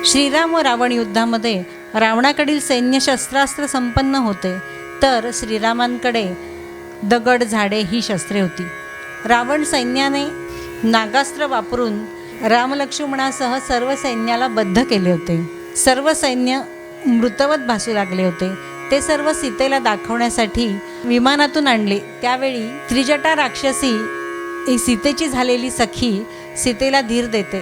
श्रीराम व रावण युद्धामध्ये रावणाकडील सैन्य शस्त्रास्त्र संपन्न होते, तर श्रीरामांकडे दगड झाडे ही शस्त्रे होती. रावण सैन्याने नागास्त्र वापरून रामलक्ष्मणासह सर्व सैन्याला बद्ध केले होते. सर्व सैन्य मृतवत भासू लागले होते. ते सर्व सीतेला दाखवण्यासाठी विमानातून आणले. त्यावेळी त्रिजटा राक्षसी सीतेची झालेली सखी सीतेला धीर देते.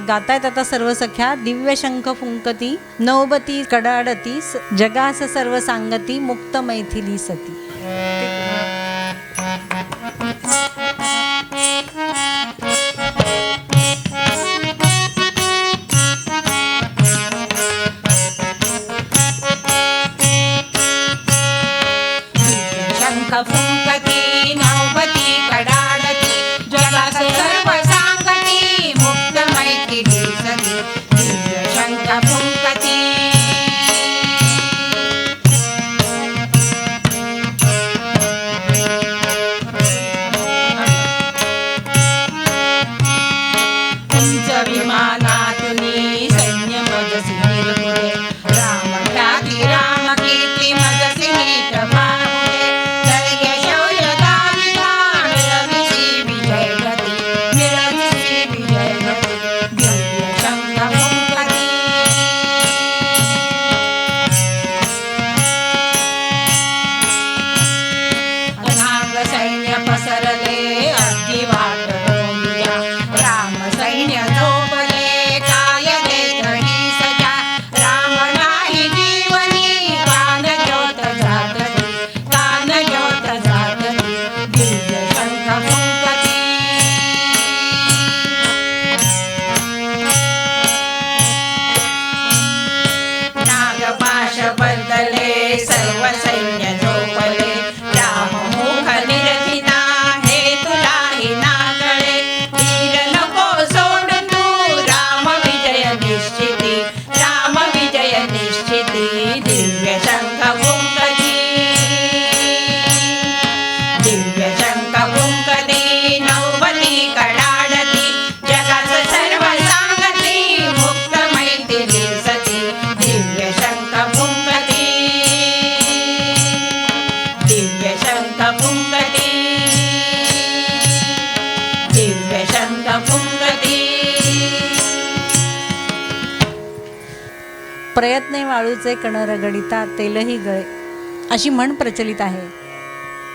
गातायत आता सर्व सख्या. दिव्य शंख फुंकती, नवबती कडाडती, जगास सर्व सांगती, मुक्त मैथिली सती. फुंकती नवबती कडाडती, जगास सर्व सांगती, मुक्त मैथिली सती. दिव्य शंख फुंकती. उंच विमानातुनी सैन्य मजसी निरपुरे, राम ख्याती राम कीर्ती मजसी नीट पाहुरे. पसरले अगदी वाट होऊया, राम सैन्य झोपले काय देत ही सजा. राम नाही जीवनी कान ज्योत जातली, कान ज्योत जातली. दिव्य शंख फुंकती. नागपाश बदले सर्व सैन्य झोपले, राम मुख निरखिता हे तुलाही नागळे. धीर नको सोड तू, राम विजय निश्चिती, राम विजय निश्चिती. दिव्य शंख फुंकती. दिव्य शंख फुंकती नवबती कडाडती, जगास सर्व सांगती, मुक्त मैथिली सती. दिव्य शंख फुंकती. दिव्य शंख फुंकती. दिव्य शंख फुंकती. प्रयत्ने वाळूचे कण रगडिता तेलही गळे, अशी म्हण प्रचलित आहे.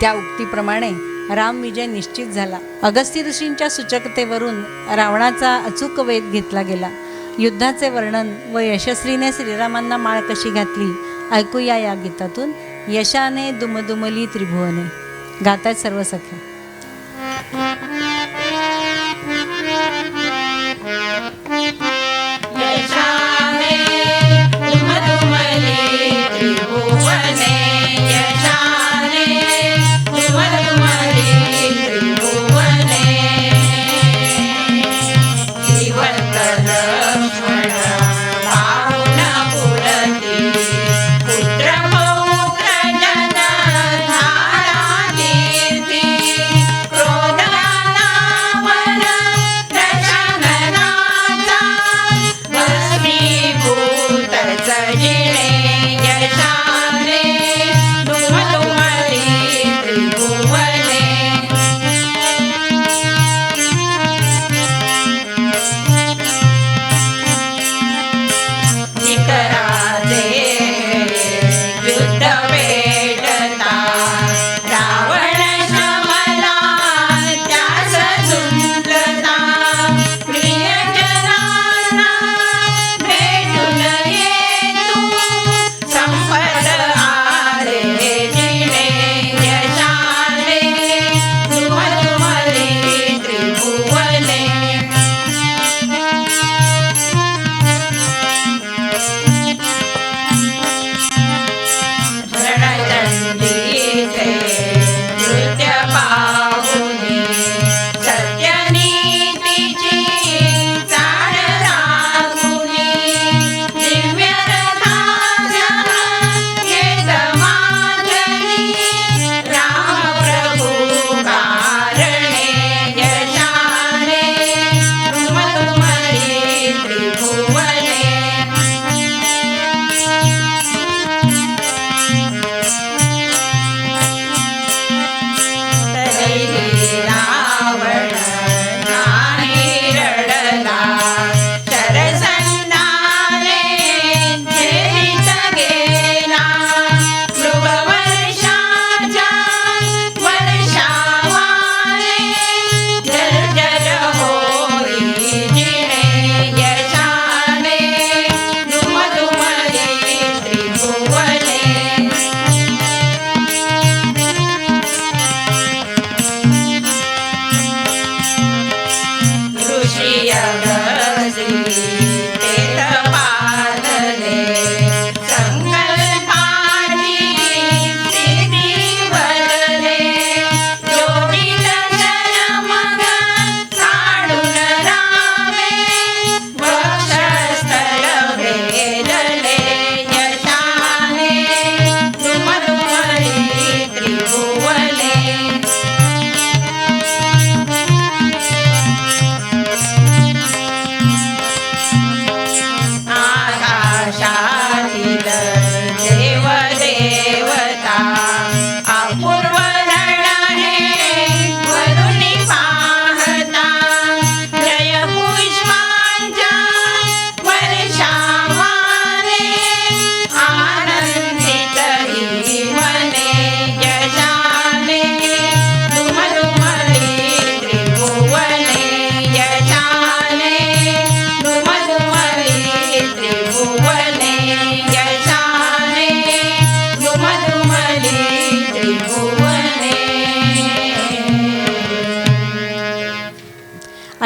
त्या उक्तीप्रमाणे राम विजय निश्चित झाला. अगस्त्य ऋषींच्या सूचकतेवरून रावणाचा अचूक वेध घेतला गेला. युद्धाचे वर्णन व यशस्वीने श्रीरामांना माळ कशी घातली ऐकूया या गीतातून. यशाने दुमदुमली त्रिभुवने. गातायत सर्व सख्या. यशाने दुमदुमली त्रिभुवने, यशाने दुमदुमली त्रिभुवने. जीवंत लक्ष्मण पाहुन पुरती, पुत्र पौत्र जन धारा कीर्ती. क्रोध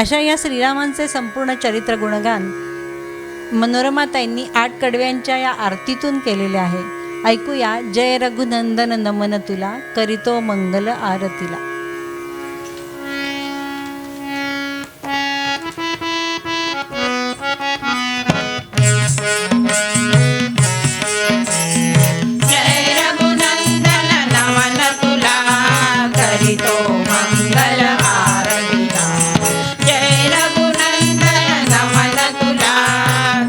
अशा या श्रीरामांचे संपूर्ण चरित्र गुणगान मनोरमाताईंनी 8 कडव्यांच्या या आरतीतून केलेले आहे. ऐकूया. जय रघुनंदन नमन तुला, करीतो मंगल आरतीला. जय रघुनंदन नमन तुला, करीतो मंगल आरतीला. जय रघुनंदन नमन तुला,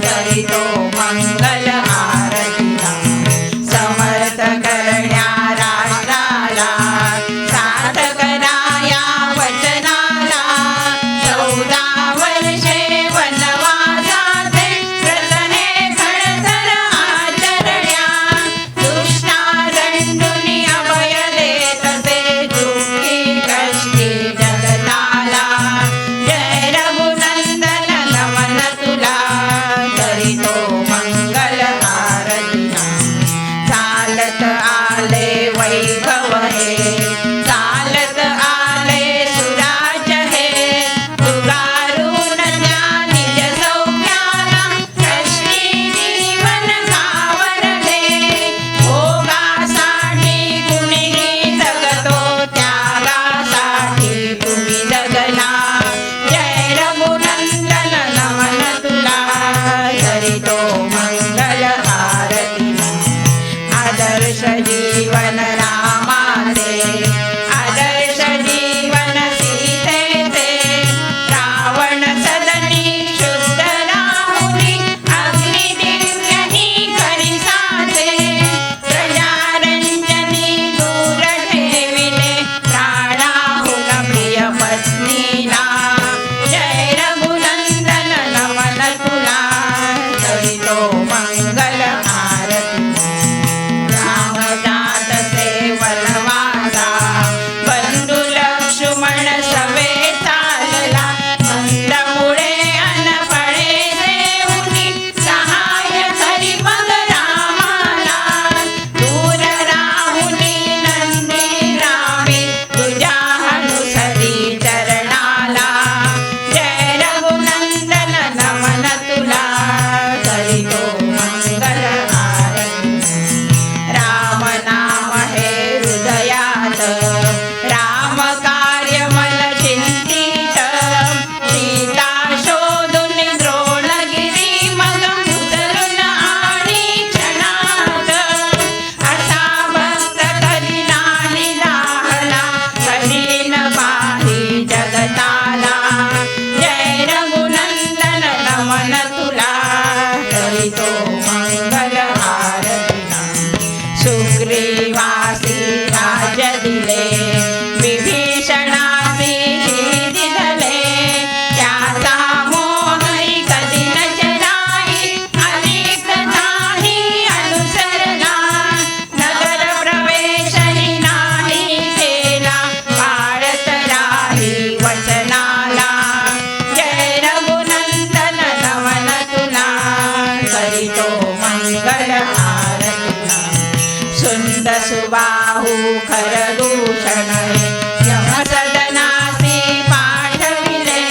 करीतो मंगल आरतीला. समर्थ करण्या राष्ट्राला, साथ कराया वचनाला. 14 वर्षे वनवासाचे व्रतने खडतर आचरण्या. दुष्टारण्युनी अभय देतसे, दुःखी कष्टी जगताला. जय रघुनंदन नमन तुला, करीतो मंगल आरतीला. चालत आले वैभव हे, चालत आले सुराज हे. तुगारून त्या निज सौख्याला, कष्टी जीवन सावरले. भोगासाठी कुणीही जगतो, त्यागासाठी तुम्ही जगला. जय रघुनंदन नमन तुला, करीतो मंगल आरतीला. आदर्श जीवन रामाचे, आदर्श जीवन सीतेचे. रावण सदनी शुद्ध राहुनी, अग्निदिव्यही करी साचे. प्रजारंजनी दूर ठेविले, प्राणाहुन प्रिय पत्नीला. जय रघुनंदन नमन तुला, करीतो मंगल आरतीला. राम जात से वनवासा, बंधु लक्ष्मण सवे चालला. कंदमुळे अन फळे देऊनी, सहाय्य करी मग रामाला. दूर राहुनी नंदी रामे, तुझ्या हनुसरी चरणाला. जय रघुनंदन नमन तुला, करीतो मंगल आरतीला. राम नाम हे हृदयात, राम कार्य मन चिंतित. सीता शोधून द्रोणगिरी, मग उतरून आणि क्षणात. असा भक्त कधी नाही राहला, कधी न पाही जगताला. जय रघुनंदन नमन तुला, करीतो मंगल आरतीला. सुग्रीवासी राज दिले, विभीषणासी दिले. त्याचा मोहही कधी न चराई, अनेक नाही अनुसरला. नगर प्रवेशही नाही केला, पाळत राही वचनाला. जय रघुनंदन नमन तुला, करीतो मंगल आरतीला. सुंद सुबाहू खरदूषण, यमसदनासी पाठविले.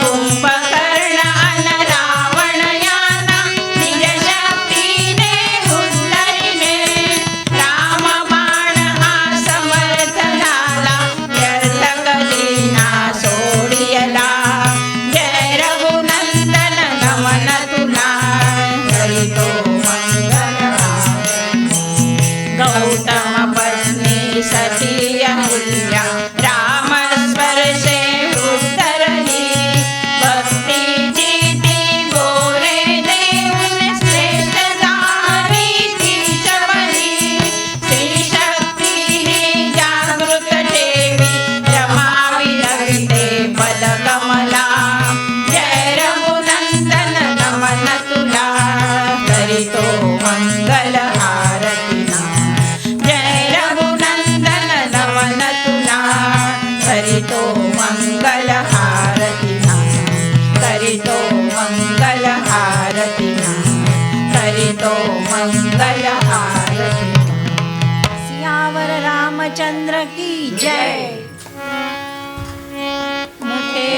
कुंभकर्ण अन रावण यांना, निज शक्तीने उद्धरिले. राम बाण हा समर्थ झाला, व्यर्थ कधी ना सोडियला. जय रघुनंदन नमन तुला, करीतो मंगल आरतीला. गौतम पत्नी सती अहिल्या, राम स्पर्शे उद्धरली. भक्तीची ती गोरे देऊन, श्रेष्ठ झाली तीच बली. श्री शक्ती ही जागृत ठेवी, रमावी रविते पद कमला. जय रघुनंदन नमन तुला, करीतो मंगल आरतीला. जय रघुनंदन नमन तुला, करीतो मंगल आरतीला. करीतो मंगल आरतीला, करीतो मंगल आरतीला. सियावर रामचंद्र की जय. मुखे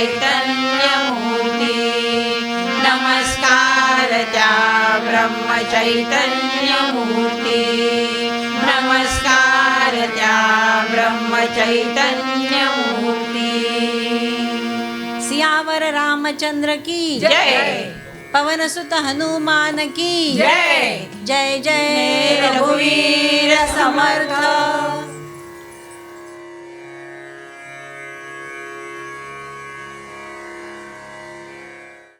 चैतन्यमूर्ती नमस्कार त्या ब्रह्मचैतन्यमूर्ती नमस्कार त्या ब्रह्मचैतन्यमूर्ती सियावर रामचंद्र की जय पवनसुत हनुमान की जय जय जय रघुवीर समर्थ